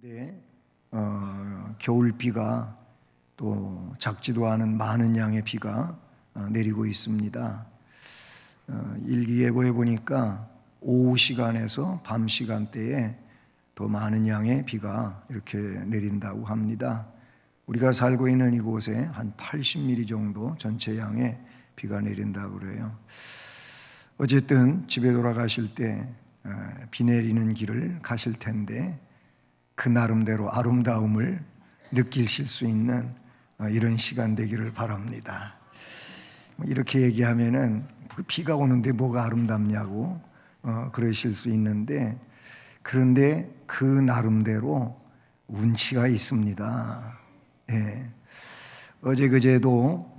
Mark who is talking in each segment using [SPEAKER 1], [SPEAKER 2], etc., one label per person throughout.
[SPEAKER 1] 네, 겨울비가 또 작지도 않은 많은 양의 비가 내리고 있습니다. 일기예보에 보니까 오후 시간에서 밤 시간대에 더 많은 양의 비가 이렇게 내린다고 합니다. 우리가 살고 있는 이곳에 한 80mm 정도 전체 양의 비가 내린다고 그래요. 어쨌든 집에 돌아가실 때 비 내리는 길을 가실 텐데 그 나름대로 아름다움을 느끼실 수 있는 이런 시간 되기를 바랍니다. 이렇게 얘기하면은 비가 오는데 뭐가 아름답냐고 그러실 수 있는데, 그런데 그 나름대로 운치가 있습니다. 예. 어제 그제도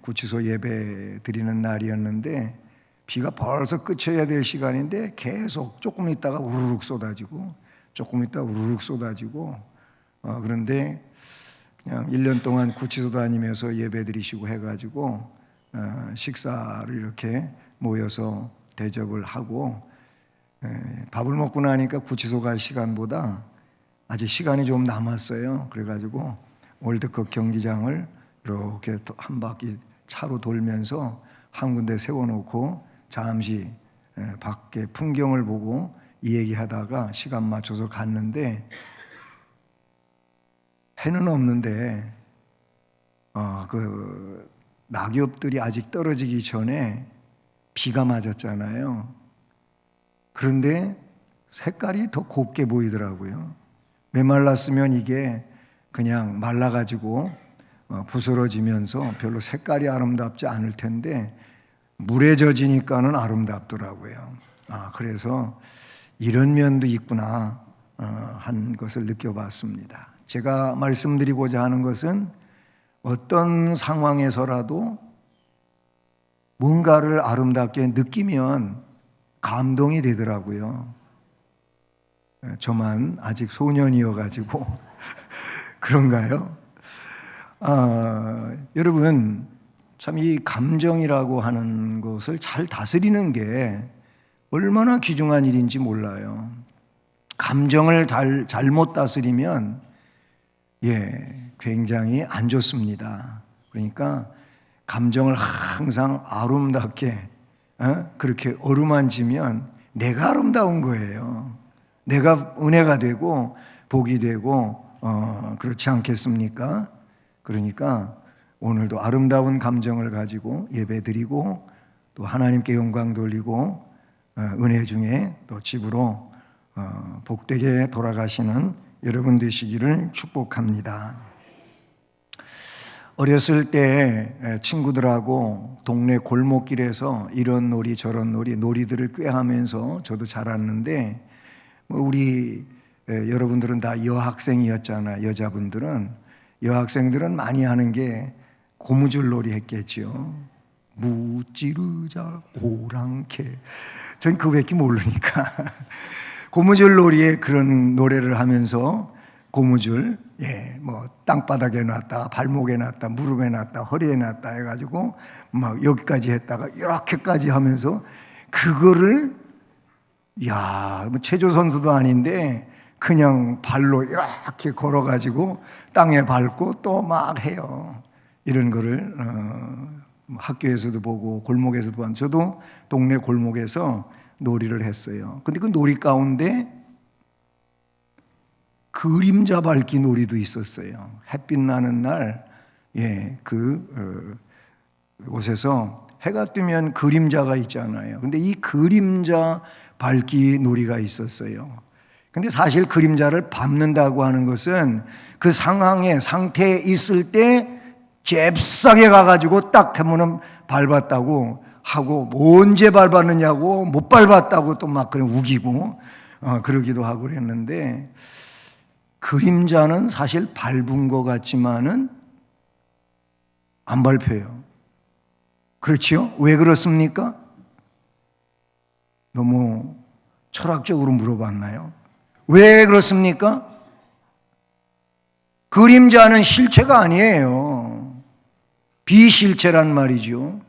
[SPEAKER 1] 구치소 예배 드리는 날이었는데 비가 벌써 그쳐야 될 시간인데 계속 조금 있다가 우르륵 쏟아지고 조금 있다가 우르륵 쏟아지고 그런데 그냥 1년 동안 구치소 다니면서 예배 드리시고 해가지고 식사를 이렇게 모여서 대접을 하고 밥을 먹고 나니까 구치소 갈 시간보다 아직 시간이 좀 남았어요. 그래가지고 월드컵 경기장을 이렇게 한 바퀴 차로 돌면서 한 군데 세워놓고 잠시 밖에 풍경을 보고 얘기하다가 시간 맞춰서 갔는데 해는 없는데 그 낙엽들이 아직 떨어지기 전에 비가 맞았잖아요. 그런데 색깔이 더 곱게 보이더라고요. 메말랐으면 이게 그냥 말라가지고 부스러지면서 별로 색깔이 아름답지 않을 텐데 물에 젖으니까는 아름답더라고요. 그래서 이런 면도 있구나 한 것을 느껴봤습니다. 제가 말씀드리고자 하는 것은 어떤 상황에서라도 뭔가를 아름답게 느끼면 감동이 되더라고요. 저만 아직 소년이어가지고 그런가요? 여러분, 참 이 감정이라고 하는 것을 잘 다스리는 게 얼마나 귀중한 일인지 몰라요. 감정을 잘못 다스리면 굉장히 안 좋습니다. 그러니까 감정을 항상 아름답게 그렇게 어루만지면 내가 아름다운 거예요. 내가 은혜가 되고 복이 되고 그렇지 않겠습니까? 그러니까 오늘도 아름다운 감정을 가지고 예배드리고 또 하나님께 영광 돌리고 은혜 중에 또 집으로 복되게 돌아가시는 여러분 되시기를 축복합니다. 어렸을 때 친구들하고 동네 골목길에서 이런 놀이 저런 놀이들을 꾀하면서 저도 자랐는데, 우리 여러분들은 다 여학생이었잖아요. 여학생들은 많이 하는 게 고무줄 놀이 했겠죠. 무찌르자 오랑캐. 전 그거밖에 모르니까 고무줄 놀이에 그런 노래를 하면서 고무줄 땅바닥에 놨다 발목에 놨다 무릎에 놨다 허리에 놨다 해가지고 막 여기까지 했다가 이렇게까지 하면서 그거를 뭐 체조 선수도 아닌데 그냥 발로 이렇게 걸어가지고 땅에 밟고 또 막 해요. 이런 거를 학교에서도 보고 골목에서도 보고, 저도 동네 골목에서 놀이를 했어요. 근데 그 놀이 가운데 그림자 밟기 놀이도 있었어요. 햇빛 나는 날 곳에서 해가 뜨면 그림자가 있잖아요. 근데 이 그림자 밟기 놀이가 있었어요. 근데 사실 그림자를 밟는다고 하는 것은 그 상태에 있을 때 잽싸게 가가지고 딱 하면은 밟았다고 하고, 언제 밟았느냐고 못 밟았다고 또 막 그냥 우기고 그러기도 하고 그랬는데, 그림자는 사실 밟은 것 같지만은 안 밟혀요. 그렇지요? 왜 그렇습니까? 너무 철학적으로 물어봤나요? 왜 그렇습니까? 그림자는 실체가 아니에요. 비실체란 말이죠.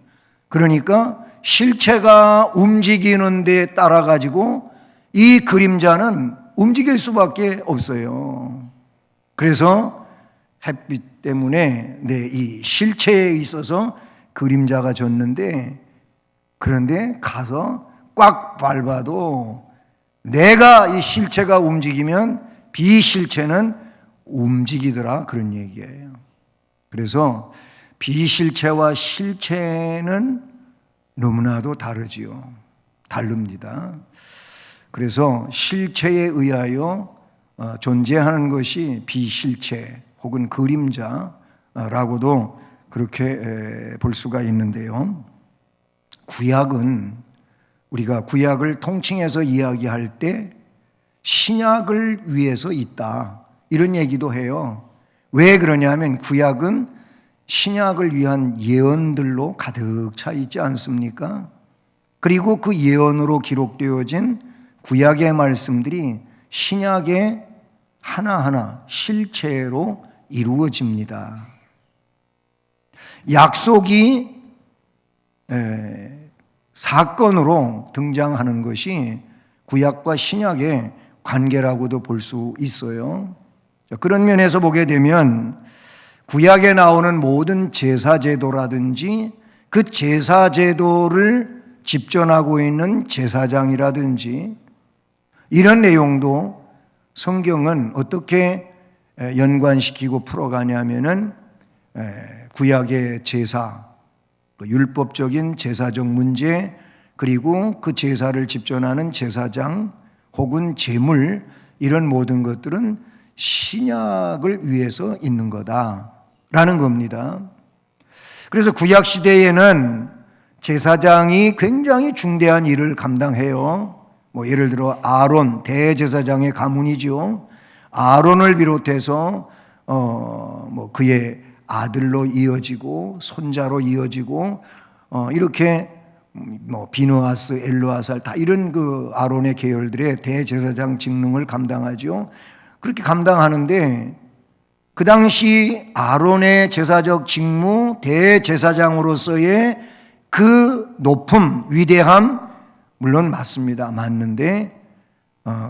[SPEAKER 1] 그러니까 실체가 움직이는 데 따라 가지고 이 그림자는 움직일 수밖에 없어요. 그래서 햇빛 때문에 내 이 실체에 있어서 그림자가 졌는데, 그런데 가서 꽉 밟아도 내가 이 실체가 움직이면 비실체는 움직이더라, 그런 얘기예요. 그래서 비실체와 실체는 너무나도 다르지요. 다릅니다. 그래서 실체에 의하여 존재하는 것이 비실체 혹은 그림자라고도 그렇게 볼 수가 있는데요. 구약은, 우리가 구약을 통칭해서 이야기할 때 신약을 위해서 있다, 이런 얘기도 해요. 왜 그러냐면 구약은 신약을 위한 예언들로 가득 차 있지 않습니까? 그리고 그 예언으로 기록되어진 구약의 말씀들이 신약의 하나하나 실체로 이루어집니다. 약속이 사건으로 등장하는 것이 구약과 신약의 관계라고도 볼 수 있어요. 그런 면에서 보게 되면 구약에 나오는 모든 제사제도라든지 그 제사제도를 집전하고 있는 제사장이라든지 이런 내용도 성경은 어떻게 연관시키고 풀어가냐면은 구약의 제사, 율법적인 제사적 문제, 그리고 그 제사를 집전하는 제사장 혹은 제물, 이런 모든 것들은 신약을 위해서 있는 거다라는 겁니다. 그래서 구약 시대에는 제사장이 굉장히 중대한 일을 감당해요. 예를 들어 아론, 대제사장의 가문이죠. 아론을 비롯해서 그의 아들로 이어지고 손자로 이어지고 이렇게 비느하스, 엘르아살 다 이런 그 아론의 계열들의 대제사장 직능을 감당하죠. 그렇게 감당하는데 그 당시 아론의 제사적 직무, 대제사장으로서의 그 높음, 위대함, 물론 맞습니다. 맞는데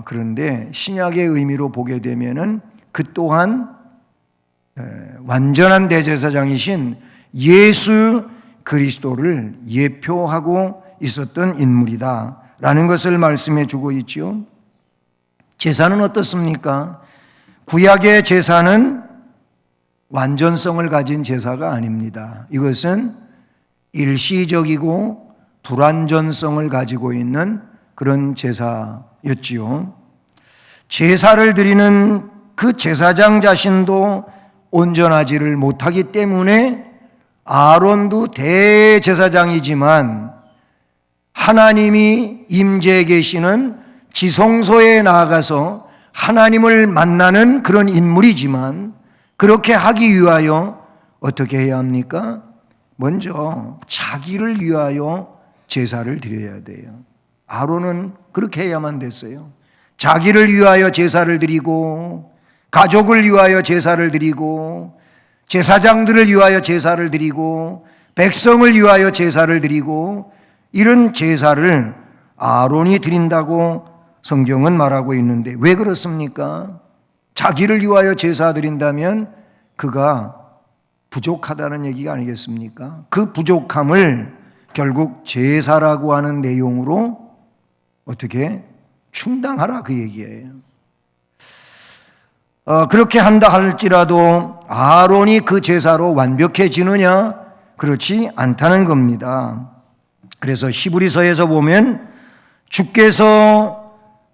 [SPEAKER 1] 그런데 신약의 의미로 보게 되면은 그 또한 완전한 대제사장이신 예수 그리스도를 예표하고 있었던 인물이다라는 것을 말씀해 주고 있죠. 제사는 어떻습니까? 구약의 제사는 완전성을 가진 제사가 아닙니다. 이것은 일시적이고 불완전성을 가지고 있는 그런 제사였지요. 제사를 드리는 그 제사장 자신도 온전하지를 못하기 때문에 아론도 대제사장이지만 하나님이 임재해 계시는 지성소에 나아가서 하나님을 만나는 그런 인물이지만 그렇게 하기 위하여 어떻게 해야 합니까? 먼저 자기를 위하여 제사를 드려야 돼요. 아론은 그렇게 해야만 됐어요. 자기를 위하여 제사를 드리고 가족을 위하여 제사를 드리고 제사장들을 위하여 제사를 드리고 백성을 위하여 제사를 드리고 이런 제사를 아론이 드린다고 성경은 말하고 있는데 왜 그렇습니까? 자기를 위하여 제사 드린다면 그가 부족하다는 얘기가 아니겠습니까? 그 부족함을 결국 제사라고 하는 내용으로 어떻게 충당하라, 그 얘기예요. 그렇게 한다 할지라도 아론이 그 제사로 완벽해지느냐? 그렇지 않다는 겁니다. 그래서 히브리서에서 보면 주께서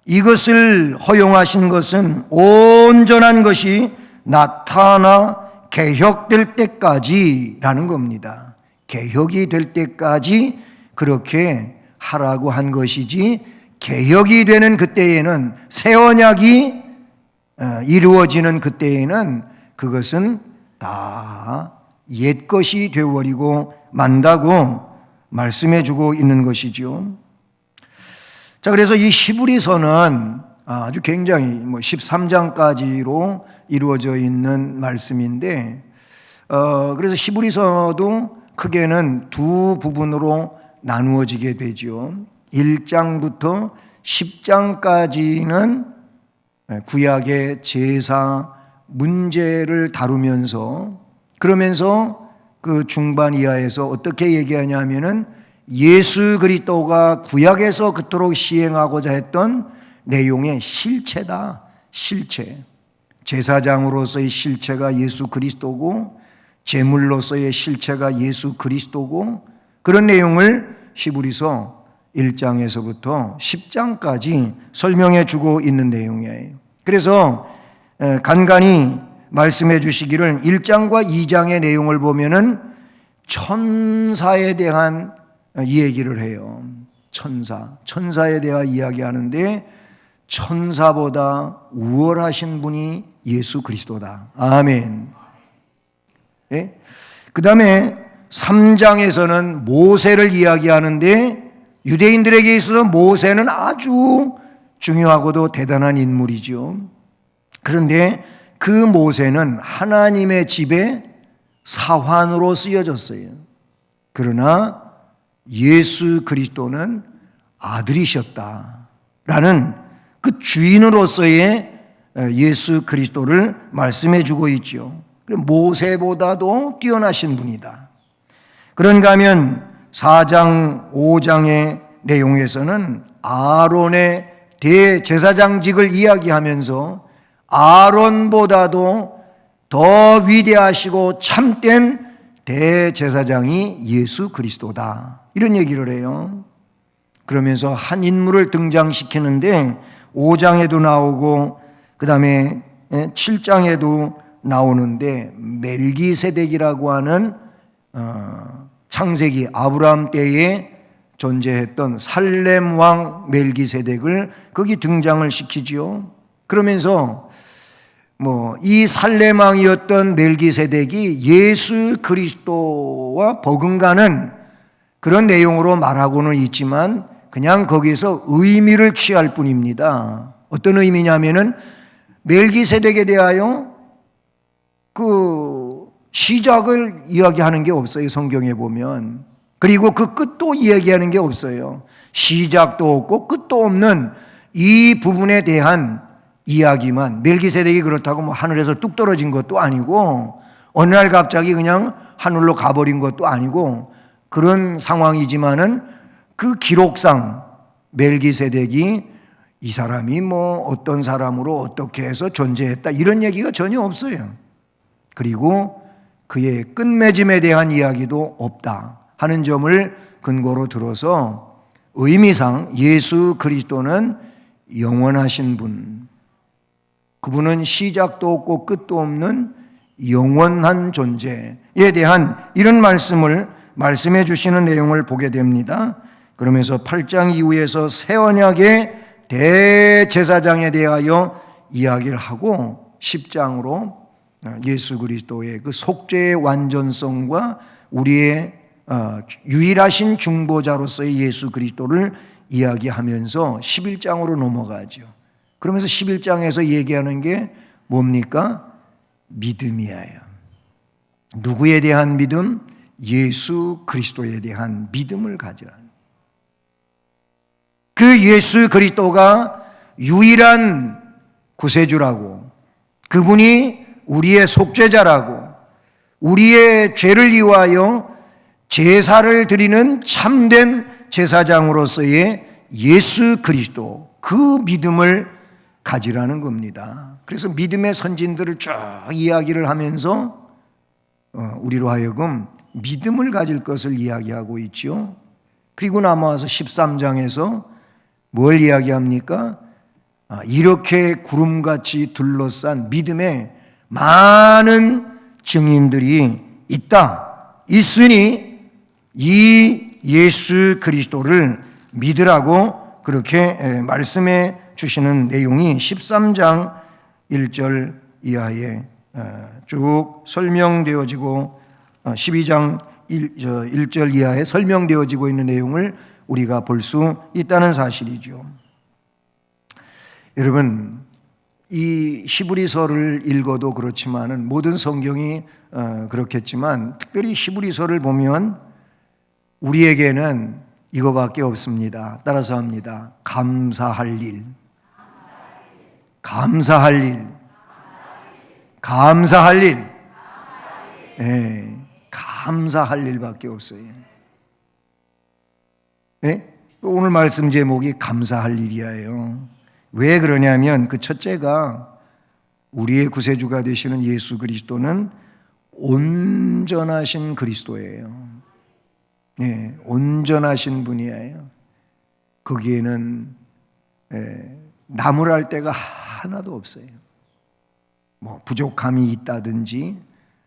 [SPEAKER 1] 이것을 허용하신 것은 온전한 것이 나타나 개혁될 때까지라는 겁니다. 개혁이 될 때까지 그렇게 하라고 한 것이지, 개혁이 되는 그때에는, 새 언약이 이루어지는 그때에는 그것은 다 옛것이 되어버리고 만다고 말씀해 주고 있는 것이죠. 자, 그래서 이 히브리서는 아주 굉장히 13장까지로 이루어져 있는 말씀인데, 그래서 히브리서도 크게는 두 부분으로 나누어지게 되죠. 1장부터 10장까지는 구약의 제사 문제를 다루면서 그러면서 그 중반 이하에서 어떻게 얘기하냐 하면은 예수 그리스도가 구약에서 그토록 시행하고자 했던 내용의 실체다. 실체. 제사장으로서의 실체가 예수 그리스도고 제물로서의 실체가 예수 그리스도고 그런 내용을 히브리서 1장에서부터 10장까지 설명해 주고 있는 내용이에요. 그래서 간간히 말씀해 주시기를 1장과 2장의 내용을 보면은 천사에 대한 이야기를 해요. 천사에 대한 이야기하는데 천사보다 우월하신 분이 예수 그리스도다. 아멘. 예? 그 다음에 3장에서는 모세를 이야기하는데 유대인들에게 있어서 모세는 아주 중요하고도 대단한 인물이죠. 그런데 그 모세는 하나님의 집에 사환으로 쓰여졌어요. 그러나 예수 그리스도는 아들이셨다라는 그 주인으로서의 예수 그리스도를 말씀해 주고 있죠. 모세보다도 뛰어나신 분이다. 그런가 하면 4장, 5장의 내용에서는 아론의 대제사장직을 이야기하면서 아론보다도 더 위대하시고 참된 대제사장이 예수 그리스도다. 이런 얘기를 해요. 그러면서 한 인물을 등장시키는데 5장에도 나오고 그 다음에 7장에도 나오는데 멜기세덱이라고 하는 창세기 아브라함 때에 존재했던 살렘 왕 멜기세덱을 거기 등장을 시키지요. 그러면서 이 살렘 왕이었던 멜기세덱이 예수 그리스도와 버금가는 그런 내용으로 말하고는 있지만 그냥 거기서 의미를 취할 뿐입니다. 어떤 의미냐면은 멜기세덱에 대하여 그 시작을 이야기하는 게 없어요. 성경에 보면. 그리고 그 끝도 이야기하는 게 없어요. 시작도 없고 끝도 없는 이 부분에 대한 이야기만. 멜기세덱이 그렇다고 하늘에서 뚝 떨어진 것도 아니고 어느 날 갑자기 그냥 하늘로 가버린 것도 아니고 그런 상황이지만은 그 기록상 멜기세덱이 이 사람이 어떤 사람으로 어떻게 해서 존재했다 이런 얘기가 전혀 없어요. 그리고 그의 끝맺음에 대한 이야기도 없다 하는 점을 근거로 들어서 의미상 예수 그리스도는 영원하신 분, 그분은 시작도 없고 끝도 없는 영원한 존재에 대한 이런 말씀을 말씀해 주시는 내용을 보게 됩니다. 그러면서 8장 이후에서 새 언약의 대제사장에 대하여 이야기를 하고 10장으로 예수 그리스도의 그 속죄의 완전성과 우리의 유일하신 중보자로서의 예수 그리스도를 이야기하면서 11장으로 넘어가죠. 그러면서 11장에서 얘기하는 게 뭡니까? 믿음이에요. 누구에 대한 믿음? 예수 그리스도에 대한 믿음을 가지라. 그 예수 그리스도가 유일한 구세주라고, 그분이 우리의 속죄자라고, 우리의 죄를 위하여 제사를 드리는 참된 제사장으로서의 예수 그리스도, 그 믿음을 가지라는 겁니다. 그래서 믿음의 선진들을 쭉 이야기를 하면서 우리로 하여금 믿음을 가질 것을 이야기하고 있죠. 그리고 남아서 13장에서 뭘 이야기합니까? 이렇게 구름같이 둘러싼 믿음의 많은 증인들이 있으니 이 예수 그리스도를 믿으라고 그렇게 말씀해 주시는 내용이 13장 1절 이하에 쭉 설명되어지고 12장 1절 이하에 설명되어지고 있는 내용을 우리가 볼 수 있다는 사실이죠. 여러분, 이 히브리서를 읽어도 그렇지만은 모든 성경이 그렇겠지만 특별히 히브리서를 보면 우리에게는 이거밖에 없습니다. 따라서 합니다. 감사할 일. 감사할 일. 감사할 일. 예, 감사할 일밖에 없어요. 예? 오늘 말씀 제목이 감사할 일이에요. 왜 그러냐면 그 첫째가 우리의 구세주가 되시는 예수 그리스도는 온전하신 그리스도예요. 네, 온전하신 분이에요. 거기에는 나무랄 데가 하나도 없어요. 뭐 부족함이 있다든지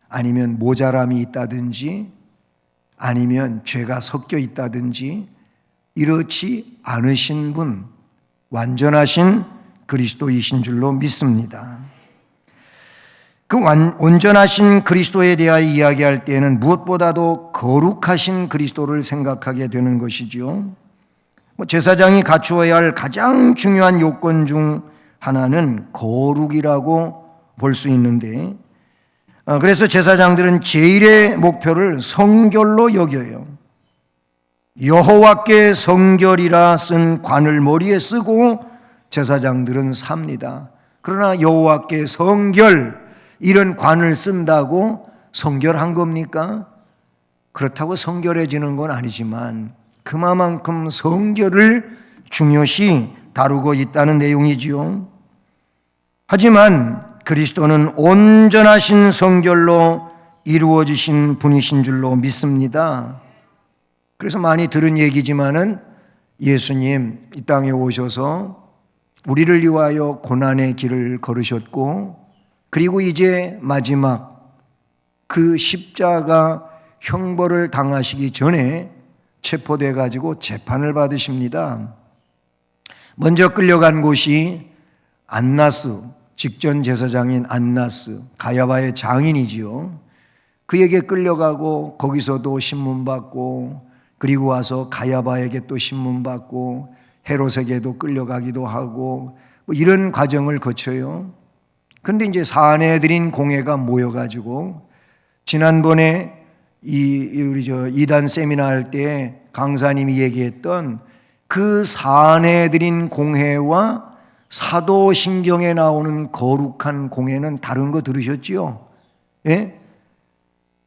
[SPEAKER 1] 아니면 모자람이 있다든지 아니면 죄가 섞여 있다든지 이렇지 않으신 분, 완전하신 그리스도이신 줄로 믿습니다. 그 온전하신 그리스도에 대하여 이야기할 때에는 무엇보다도 거룩하신 그리스도를 생각하게 되는 것이지요. 제사장이 갖추어야 할 가장 중요한 요건 중 하나는 거룩이라고 볼 수 있는데, 그래서 제사장들은 제일의 목표를 성결로 여겨요. 여호와께 성결이라 쓴 관을 머리에 쓰고 제사장들은 삽니다. 그러나 여호와께 성결 이런 관을 쓴다고 성결한 겁니까? 그렇다고 성결해지는 건 아니지만 그만큼 성결을 중요시 다루고 있다는 내용이지요. 하지만 그리스도는 온전하신 성결로 이루어지신 분이신 줄로 믿습니다. 그래서 많이 들은 얘기지만은 예수님 이 땅에 오셔서 우리를 위하여 고난의 길을 걸으셨고, 그리고 이제 마지막 그 십자가 형벌을 당하시기 전에 체포돼 가지고 재판을 받으십니다. 먼저 끌려간 곳이 안나스, 직전 제사장인 안나스, 가야바의 장인이지요. 그에게 끌려가고 거기서도 신문받고, 그리고 와서 가야바에게 또 신문받고 헤롯에게도 끌려가기도 하고 이런 과정을 거쳐요. 근데 이제 사내들인 공회가 모여가지고 지난번에 우리 이단 세미나 할 때 강사님이 얘기했던 그 사내들인 공회와 사도신경에 나오는 거룩한 공회는 다른 거 들으셨지요? 예?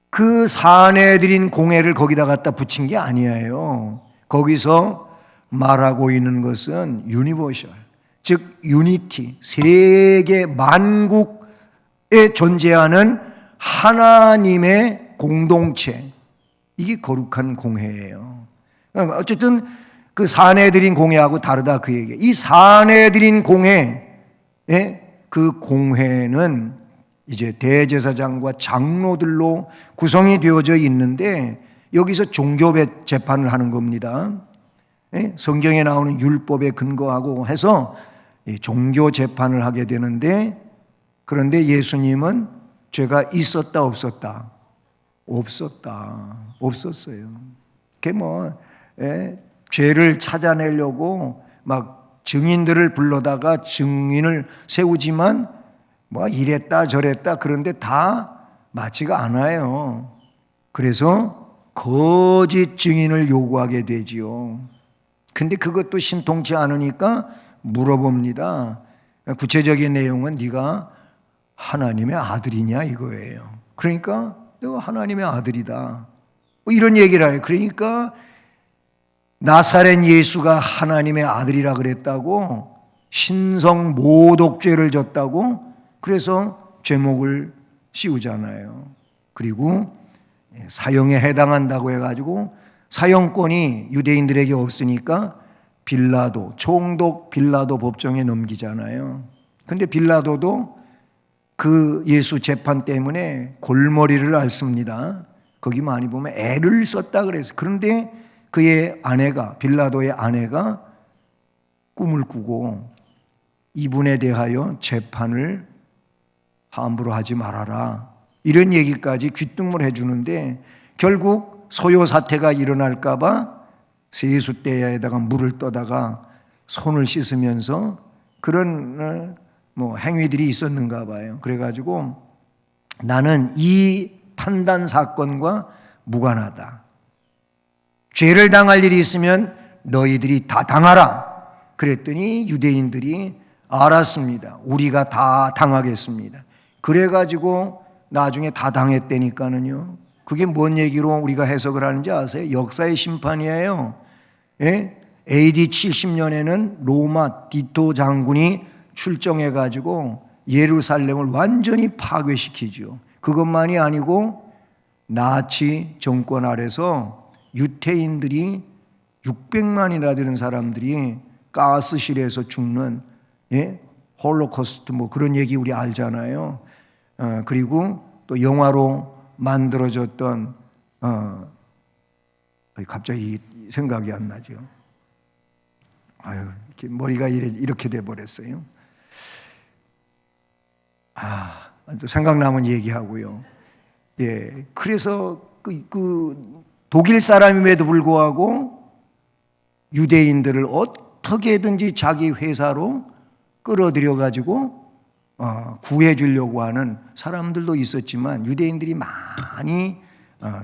[SPEAKER 1] 그 사내들인 공회를 거기다 갖다 붙인 게 아니에요. 거기서 말하고 있는 것은 유니버셜, 즉 유니티, 세계 만국에 존재하는 하나님의 공동체, 이게 거룩한 공회예요. 어쨌든 그 사내들인 공회하고 다르다 그 얘기예요. 이 사내들인 공회, 그 공회는 이제 대제사장과 장로들로 구성이 되어져 있는데 여기서 종교 재판을 하는 겁니다. 성경에 나오는 율법에 근거하고 해서 종교 재판을 하게 되는데, 그런데 예수님은 죄가 있었다 없었다? 없었어요. 그게 죄를 찾아내려고 막 증인들을 불러다가 증인을 세우지만 이랬다 저랬다 그런데 다 맞지가 않아요. 그래서 거짓 증인을 요구하게 되지요. 근데 그것도 신통치 않으니까 물어봅니다. 구체적인 내용은 네가 하나님의 아들이냐 이거예요. 그러니까 내가 하나님의 아들이다, 이런 얘기를 해요. 그러니까 나사렛 예수가 하나님의 아들이라 그랬다고, 신성 모독죄를 졌다고, 그래서 죄목을 씌우잖아요. 그리고 사형에 해당한다고 해가지고 사형권이 유대인들에게 없으니까 빌라도, 총독 빌라도 법정에 넘기잖아요. 근데 빌라도도 그 예수 재판 때문에 골머리를 앓습니다. 거기 많이 보면 애를 썼다 그래서. 그런데 그의 아내가, 빌라도의 아내가 꿈을 꾸고 이분에 대하여 재판을 함부로 하지 말아라, 이런 얘기까지 귀뚱을 해주는데, 결국 소요 사태가 일어날까 봐 세숫대야에다가 물을 떠다가 손을 씻으면서 그런 행위들이 있었는가 봐요. 그래가지고 나는 이 판단 사건과 무관하다, 죄를 당할 일이 있으면 너희들이 다 당하라 그랬더니 유대인들이 알았습니다. 우리가 다 당하겠습니다. 그래가지고 나중에 다 당했다니까는요. 그게 뭔 얘기로 우리가 해석을 하는지 아세요? 역사의 심판이에요. 예? AD 70년에는 로마 디토 장군이 출정해가지고 예루살렘을 완전히 파괴시키죠. 그것만이 아니고 나치 정권 아래서 유태인들이 600만이나 되는 사람들이 가스실에서 죽는, 예? 홀로코스트 뭐 그런 얘기 우리 알잖아요. 그리고 또 영화로 만들어졌던 갑자기 생각이 안 나죠. 아유, 이렇게 머리가 이렇게 돼 버렸어요. 생각나면 얘기하고요. 예, 그래서 그 독일 사람임에도 불구하고 유대인들을 어떻게든지 자기 회사로 끌어들여 가지고 구해 주려고 하는 사람들도 있었지만 유대인들이 많이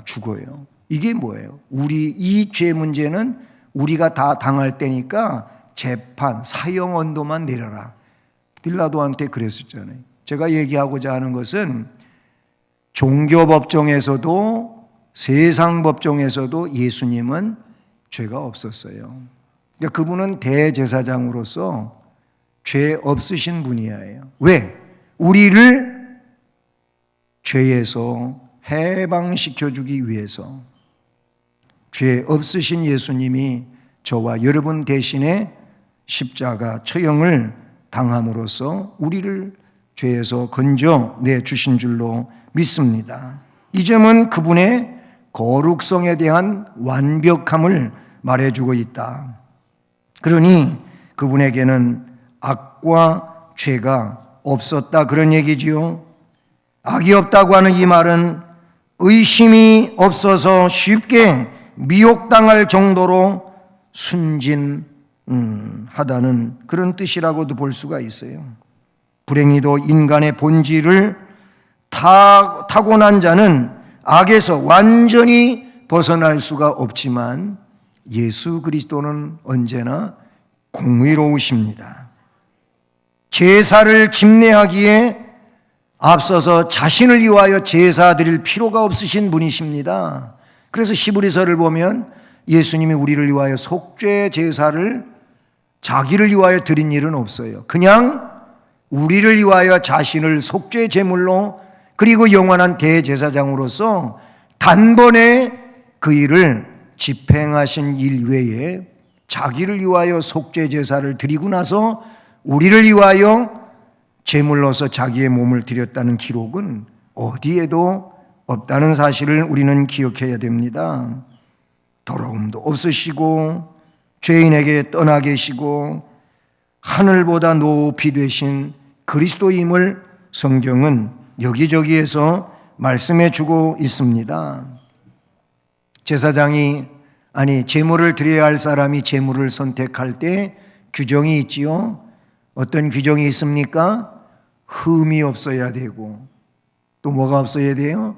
[SPEAKER 1] 죽어요. 이게 뭐예요? 이 죄 문제는 우리가 다 당할 때니까 재판, 사형 언도만 내려라. 빌라도한테 그랬었잖아요. 제가 얘기하고자 하는 것은 종교 법정에서도 세상 법정에서도 예수님은 죄가 없었어요. 그러니까 그분은 대제사장으로서 죄 없으신 분이에요. 왜? 우리를 죄에서 해방시켜주기 위해서 죄 없으신 예수님이 저와 여러분 대신에 십자가 처형을 당함으로써 우리를 죄에서 건져내 주신 줄로 믿습니다. 이 점은 그분의 거룩성에 대한 완벽함을 말해주고 있다. 그러니 그분에게는 악과 죄가 없었다, 그런 얘기지요. 악이 없다고 하는 이 말은 의심이 없어서 쉽게 미혹당할 정도로 순진하다는 그런 뜻이라고도 볼 수가 있어요. 불행히도 인간의 본질을 타고난 자는 악에서 완전히 벗어날 수가 없지만 예수 그리스도는 언제나 공의로우십니다. 제사를 집례하기에 앞서서 자신을 위하여 제사 드릴 필요가 없으신 분이십니다. 그래서 히브리서를 보면 예수님이 우리를 위하여 속죄 제사를 자기를 위하여 드린 일은 없어요. 그냥 우리를 위하여 자신을 속죄 제물로 그리고 영원한 대제사장으로서 단번에 그 일을 집행하신 일 외에 자기를 위하여 속죄 제사를 드리고 나서 우리를 위하여 제물로서 자기의 몸을 드렸다는 기록은 어디에도 없다는 사실을 우리는 기억해야 됩니다. 더러움도 없으시고 죄인에게 떠나 계시고 하늘보다 높이 되신 그리스도임을 성경은 여기저기에서 말씀해 주고 있습니다. 제사장이 제물을 드려야 할 사람이 제물을 선택할 때 규정이 있지요. 어떤 규정이 있습니까? 흠이 없어야 되고 또 뭐가 없어야 돼요?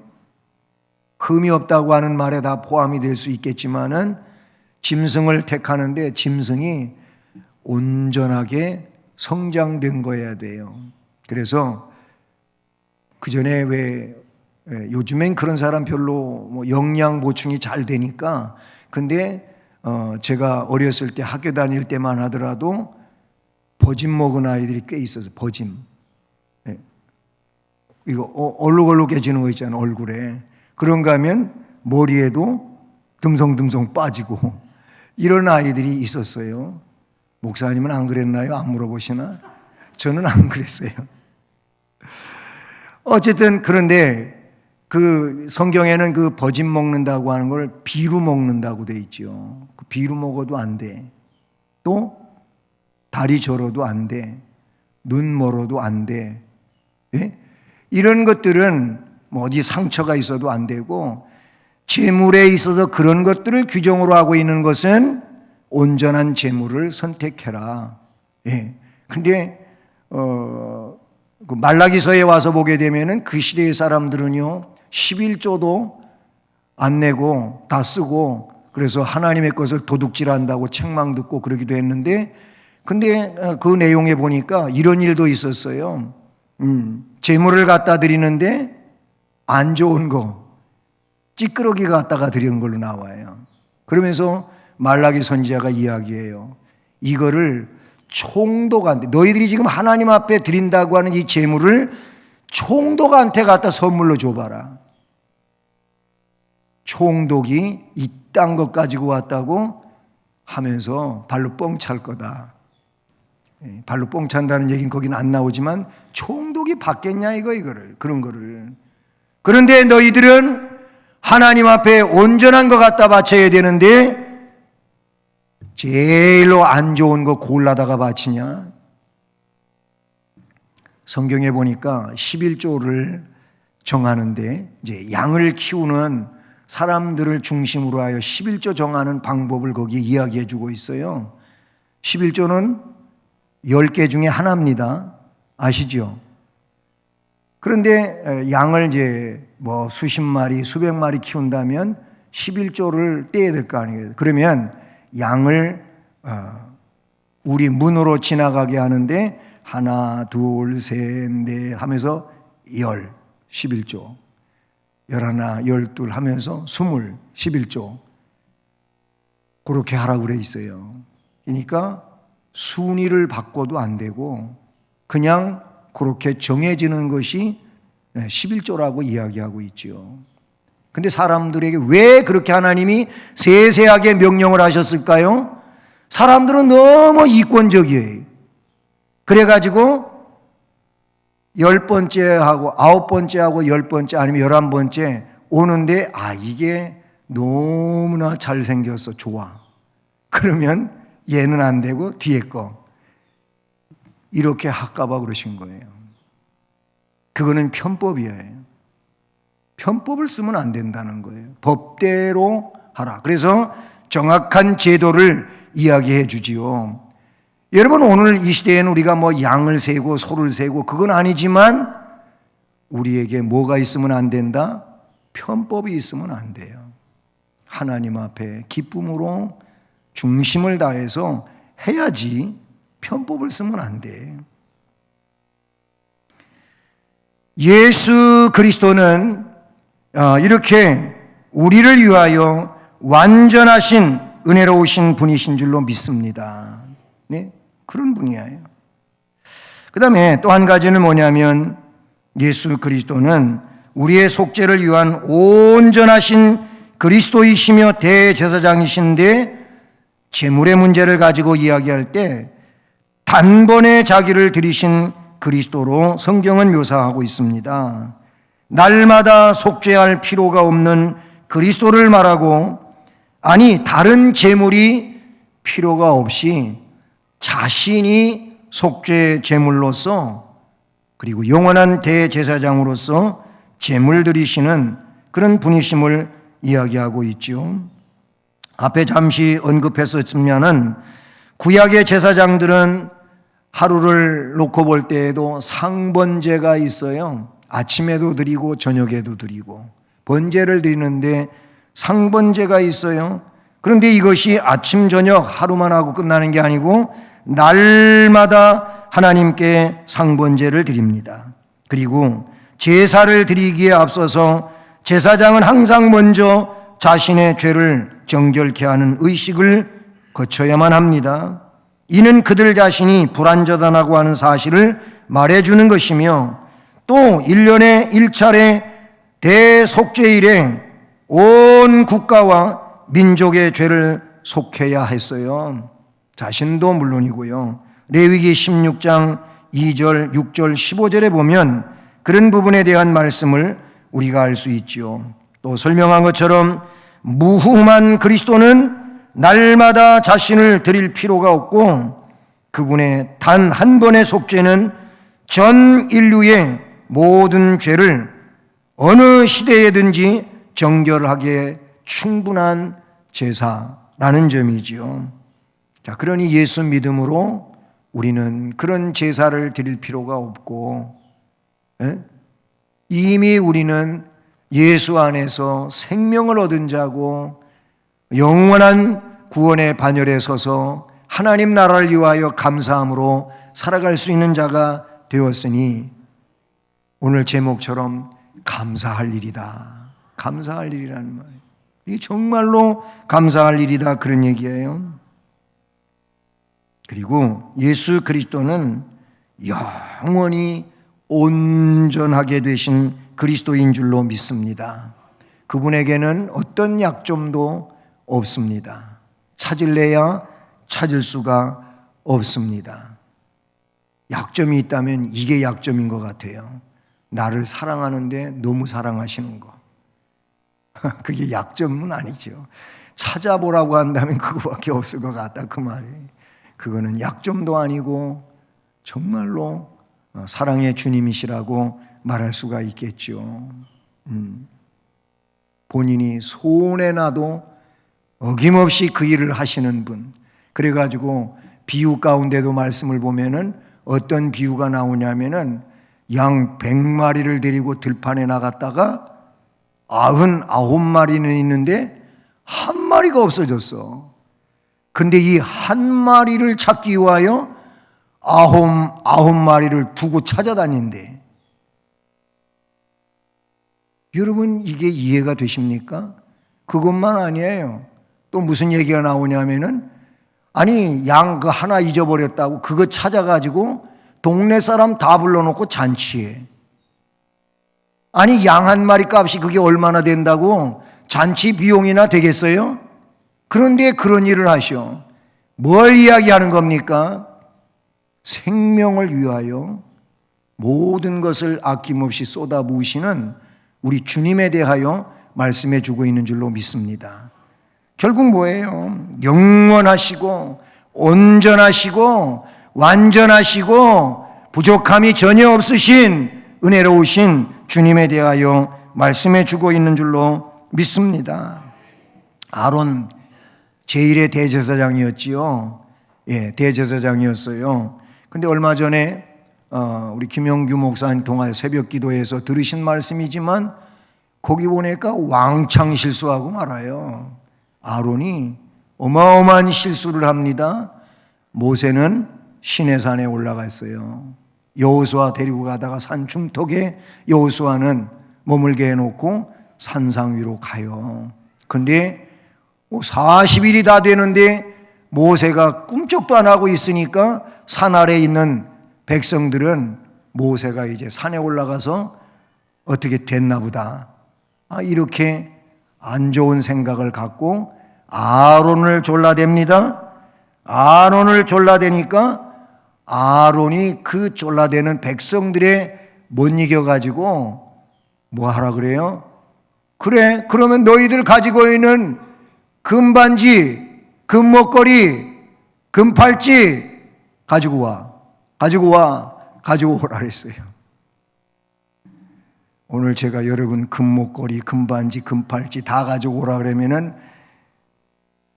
[SPEAKER 1] 흠이 없다고 하는 말에 다 포함이 될 수 있겠지만은 짐승을 택하는데 짐승이 온전하게 성장된 거여야 돼요. 그래서 그 전에 요즘엔 그런 사람 별로 영양 보충이 잘 되니까 근데 제가 어렸을 때 학교 다닐 때만 하더라도 버짐 먹은 아이들이 꽤 있어서 버짐. 이거 얼룩얼룩해지는 거 있잖아요, 얼굴에. 그런가 하면 머리에도 듬성듬성 빠지고 이런 아이들이 있었어요. 목사님은 안 그랬나요? 안 물어보시나? 저는 안 그랬어요. 어쨌든 그런데 그 성경에는 그 버짐 먹는다고 하는 걸 비루 먹는다고 돼 있죠. 그 비루 먹어도 안 돼. 또 다리 절어도 안 돼. 눈 멀어도 안 돼. 예? 이런 것들은 어디 상처가 있어도 안 되고 제물에 있어서 그런 것들을 규정으로 하고 있는 것은 온전한 제물을 선택해라. 예. 근데 그 말라기서에 와서 보게 되면은 그 시대의 사람들은요 11조도 안 내고 다 쓰고 그래서 하나님의 것을 도둑질한다고 책망 듣고 그러기도 했는데 근데 그 내용에 보니까 이런 일도 있었어요. 재물을 갖다 드리는데 안 좋은 거, 찌끄러기 갖다가 드린 걸로 나와요. 그러면서 말라기 선지자가 이야기해요. 이거를 총독한테, 너희들이 지금 하나님 앞에 드린다고 하는 이 재물을 총독한테 갖다 선물로 줘봐라. 총독이 이딴 것 가지고 왔다고 하면서 발로 뻥 찰 거다. 발로 뻥 찬다는 얘기는 거기는 안 나오지만 총독이 받겠냐 이거를, 그런 거를. 그런데 너희들은 하나님 앞에 온전한 것 갖다 바쳐야 되는데 제일로 안 좋은 거 골라다가 바치냐? 성경에 보니까 11조를 정하는데 이제 양을 키우는 사람들을 중심으로 하여 11조 정하는 방법을 거기에 이야기해 주고 있어요. 11조는 10개 중에 하나입니다. 아시죠? 그런데 양을 이제 뭐 수십 마리, 수백 마리 키운다면 11조를 떼야 될 거 아니에요. 그러면 양을 우리 문으로 지나가게 하는데 하나, 둘, 셋, 넷 하면서 11조. 11, 12 하면서 20, 11조. 그렇게 하라고 그래 있어요. 그러니까 순위를 바꿔도 안 되고 그냥 그렇게 정해지는 것이 11조라고 이야기하고 있죠. 근데 사람들에게 왜 그렇게 하나님이 세세하게 명령을 하셨을까요? 사람들은 너무 이권적이에요. 그래가지고 10번째 하고 9번째 하고 10번째 아니면 11번째 오는데 이게 너무나 잘생겨서 좋아. 그러면 얘는 안 되고 뒤에 거. 이렇게 할까봐 그러신 거예요. 그거는 편법이에요. 편법을 쓰면 안 된다는 거예요. 법대로 하라. 그래서 정확한 제도를 이야기해 주지요. 여러분, 오늘 이 시대에는 우리가 뭐 양을 세고 소를 세고 그건 아니지만 우리에게 뭐가 있으면 안 된다? 편법이 있으면 안 돼요. 하나님 앞에 기쁨으로 중심을 다해서 해야지 편법을 쓰면 안 돼. 예수 그리스도는 이렇게 우리를 위하여 완전하신 은혜로우신 분이신 줄로 믿습니다. 네? 그런 분이에요. 그 다음에 또 한 가지는 뭐냐면 예수 그리스도는 우리의 속죄를 위한 온전하신 그리스도이시며 대제사장이신데 재물의 문제를 가지고 이야기할 때 단번에 자기를 드리신 그리스도로 성경은 묘사하고 있습니다. 날마다 속죄할 필요가 없는 그리스도를 말하고 다른 제물이 필요가 없이 자신이 속죄 제물로서 그리고 영원한 대제사장으로서 제물 드리시는 그런 분이심을 이야기하고 있죠. 앞에 잠시 언급했었으면은 구약의 제사장들은 하루를 놓고 볼 때에도 상번제가 있어요. 아침에도 드리고 저녁에도 드리고 번제를 드리는데 상번제가 있어요. 그런데 이것이 아침 저녁 하루만 하고 끝나는 게 아니고 날마다 하나님께 상번제를 드립니다. 그리고 제사를 드리기에 앞서서 제사장은 항상 먼저 자신의 죄를 정결케 하는 의식을 거쳐야만 합니다. 이는 그들 자신이 불완전하다고 하는 사실을 말해주는 것이며 또 1년에 1차례 대속죄일에 온 국가와 민족의 죄를 속해야 했어요. 자신도 물론이고요. 레위기 16장 2절, 6절, 15절에 보면 그런 부분에 대한 말씀을 우리가 알 수 있죠. 또 설명한 것처럼 무흠한 그리스도는 날마다 자신을 드릴 필요가 없고 그분의 단 한 번의 속죄는 전 인류의 모든 죄를 어느 시대에든지 정결하게 충분한 제사라는 점이지요. 자, 그러니 예수 믿음으로 우리는 그런 제사를 드릴 필요가 없고 이미 우리는 예수 안에서 생명을 얻은 자고 영원한 구원의 반열에 서서 하나님 나라를 위하여 감사함으로 살아갈 수 있는 자가 되었으니 오늘 제목처럼 감사할 일이다. 감사할 일이라는 말. 이게 정말로 감사할 일이다, 그런 얘기예요. 그리고 예수 그리스도는 영원히 온전하게 되신 그리스도인 줄로 믿습니다. 그분에게는 어떤 약점도 없습니다. 찾을래야 찾을 수가 없습니다. 약점이 있다면 이게 약점인 것 같아요. 나를 사랑하는데 너무 사랑하시는 거. 그게 약점은 아니죠. 찾아보라고 한다면 그거밖에 없을 것 같다, 그 말이. 그거는 약점도 아니고 정말로 사랑의 주님이시라고 말할 수가 있겠죠. 본인이 손에 나도 어김없이 그 일을 하시는 분. 그래가지고 비유 가운데도 말씀을 보면은 어떤 비유가 나오냐면은 양 100마리를 데리고 들판에 나갔다가 99마리는 있는데 한 마리가 없어졌어. 근데 이 한 마리를 찾기 위하여 99마리를 두고 찾아다닌대. 여러분, 이게 이해가 되십니까? 그것만 아니에요. 또 무슨 얘기가 나오냐면은, 아니, 양 그 하나 잊어버렸다고 그거 찾아가지고 동네 사람 다 불러놓고 잔치해. 아니, 양 한 마리 값이 그게 얼마나 된다고 잔치 비용이나 되겠어요? 그런데 그런 일을 하셔. 뭘 이야기하는 겁니까? 생명을 위하여 모든 것을 아낌없이 쏟아부으시는 우리 주님에 대하여 말씀해 주고 있는 줄로 믿습니다. 결국 뭐예요? 영원하시고 온전하시고 완전하시고 부족함이 전혀 없으신 은혜로우신 주님에 대하여 말씀해 주고 있는 줄로 믿습니다. 아론 제1의 대제사장이었지요. 예, 대제사장이었어요. 근데 얼마 전에 우리 김영규 목사님 통하여 새벽 기도에서 들으신 말씀이지만 거기 보니까 왕창 실수하고 말아요. 아론이 어마어마한 실수를 합니다. 모세는 시내산에 올라갔어요. 여호수아 데리고 가다가 산 중턱에 여호수아는 머물게 해놓고 산상 위로 가요. 근데 40일이 다 되는데 모세가 꿈쩍도 안 하고 있으니까 산 아래에 있는 백성들은 모세가 이제 산에 올라가서 어떻게 됐나 보다, 이렇게 안 좋은 생각을 갖고 아론을 졸라댑니다. 아론을 졸라대니까 아론이 그 졸라대는 백성들에 못 이겨가지고 뭐 하라 그래요? 그래, 그러면 너희들 가지고 있는 금반지, 금목걸이, 금팔찌 가지고 오라 그랬어요. 오늘 제가 여러분 금목걸이, 금반지, 금팔찌 다 가지고 오라 그러면은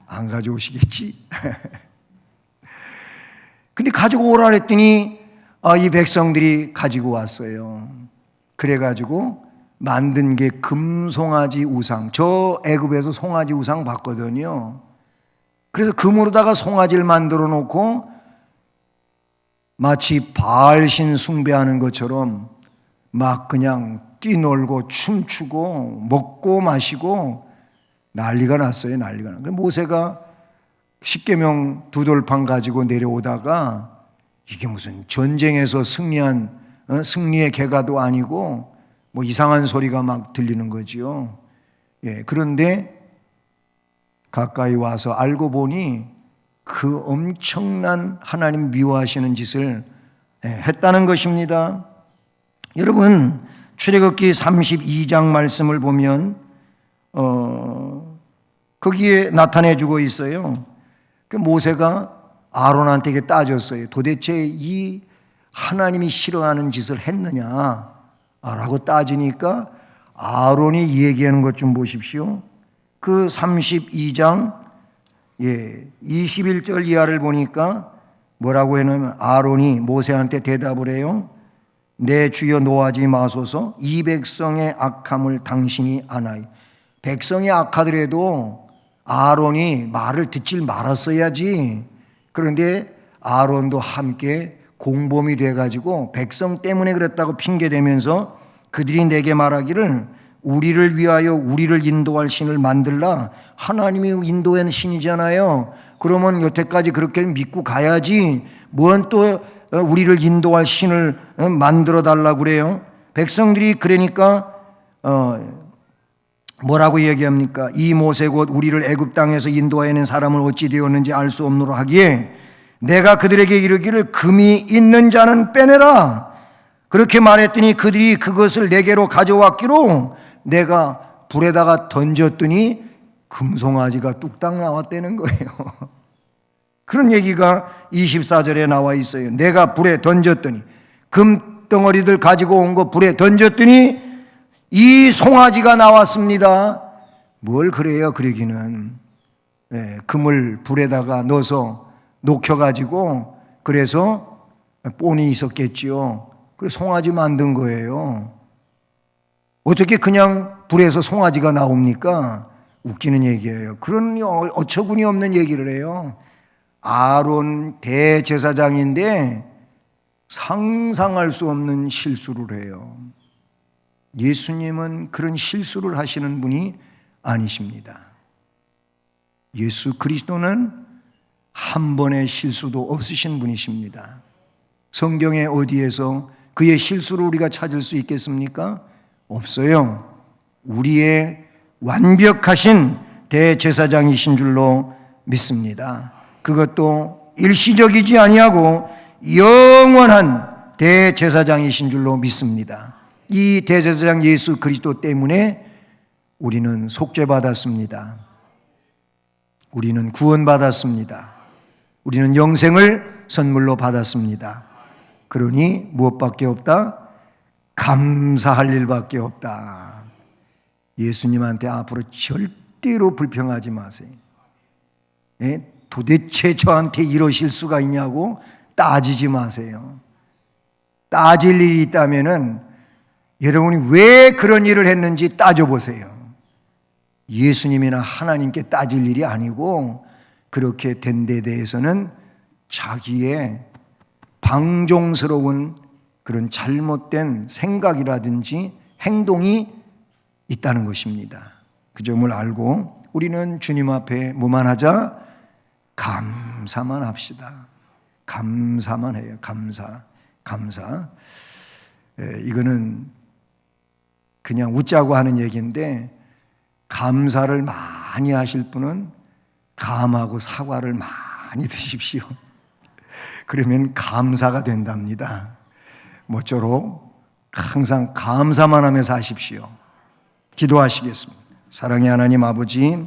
[SPEAKER 1] 안 가져오시겠지? 근데 가지고 오라 그랬더니 이 백성들이 가지고 왔어요. 그래가지고 만든 게 금송아지 우상. 저 애굽에서 송아지 우상 봤거든요. 그래서 금으로다가 송아지를 만들어 놓고 마치 바알신 숭배하는 것처럼 막 그냥 뛰놀고 춤추고 먹고 마시고 난리가 났어요. 난리가 났어요. 모세가 십계명 두 돌판 가지고 내려오다가 이게 무슨 전쟁에서 승리한 승리의 계가도 아니고 뭐 이상한 소리가 막 들리는 거지요. 예, 그런데 가까이 와서 알고 보니 그 엄청난 하나님 미워하시는 짓을 했다는 것입니다. 여러분, 출애굽기 32장 말씀을 보면 거기에 나타내주고 있어요. 그 모세가 아론한테 따졌어요. 도대체 이 하나님이 싫어하는 짓을 했느냐라고 따지니까 아론이 얘기하는 것 좀 보십시오. 그 32장 21절 이하를 보니까 뭐라고 해놓으면 아론이 모세한테 대답을 해요. 내 주여 노하지 마소서, 이 백성의 악함을 당신이 아나이. 백성이 악하더라도 아론이 말을 듣질 말았어야지. 그런데 아론도 함께 공범이 돼가지고 백성 때문에 그랬다고 핑계대면서 그들이 내게 말하기를 우리를 위하여 우리를 인도할 신을 만들라. 하나님이 인도하는 신이잖아요. 그러면 여태까지 그렇게 믿고 가야지 뭔 또 우리를 인도할 신을 만들어 달라고 그래요. 백성들이 그러니까 뭐라고 얘기합니까? 이 모세 곧 우리를 애굽 땅에서 인도하여낸 사람은 어찌 되었는지 알 수 없노라 하기에 내가 그들에게 이르기를 금이 있는 자는 빼내라. 그렇게 말했더니 그들이 그것을 내게로 가져왔기로 내가 불에다가 던졌더니 금송아지가 뚝딱 나왔다는 거예요. 그런 얘기가 24절에 나와 있어요. 내가 불에 던졌더니 금덩어리들 가지고 온 거 불에 던졌더니 이 송아지가 나왔습니다. 뭘 그래요? 그러기는 금을 불에다가 넣어서 녹여가지고 그래서 본이 있었겠지요. 그래서 송아지 만든 거예요. 어떻게 그냥 불에서 송아지가 나옵니까? 웃기는 얘기예요. 그런 어처구니 없는 얘기를 해요. 아론 대제사장인데 상상할 수 없는 실수를 해요. 예수님은 그런 실수를 하시는 분이 아니십니다. 예수 그리스도는 한 번의 실수도 없으신 분이십니다. 성경에 어디에서 그의 실수를 우리가 찾을 수 있겠습니까? 없어요. 우리의 완벽하신 대제사장이신 줄로 믿습니다. 그것도 일시적이지 아니하고 영원한 대제사장이신 줄로 믿습니다. 이 대제사장 예수 그리스도 때문에 우리는 속죄받았습니다. 우리는 구원받았습니다. 우리는 영생을 선물로 받았습니다. 그러니 무엇밖에 없다? 감사할 일밖에 없다. 예수님한테 앞으로 절대로 불평하지 마세요. 도대체 저한테 이러실 수가 있냐고 따지지 마세요. 따질 일이 있다면은 여러분이 왜 그런 일을 했는지 따져보세요. 예수님이나 하나님께 따질 일이 아니고 그렇게 된 데 대해서는 자기의 방종스러운 그런 잘못된 생각이라든지 행동이 있다는 것입니다. 그 점을 알고 우리는 주님 앞에 뭐만 하자? 감사만 합시다. 감사만 해요. 감사. 이거는 그냥 웃자고 하는 얘기인데 감사를 많이 하실 분은 감하고 사과를 많이 드십시오. 그러면 감사가 된답니다. 모쪼록 항상 감사만 하면서 하십시오. 기도하시겠습니다. 사랑의 하나님 아버지,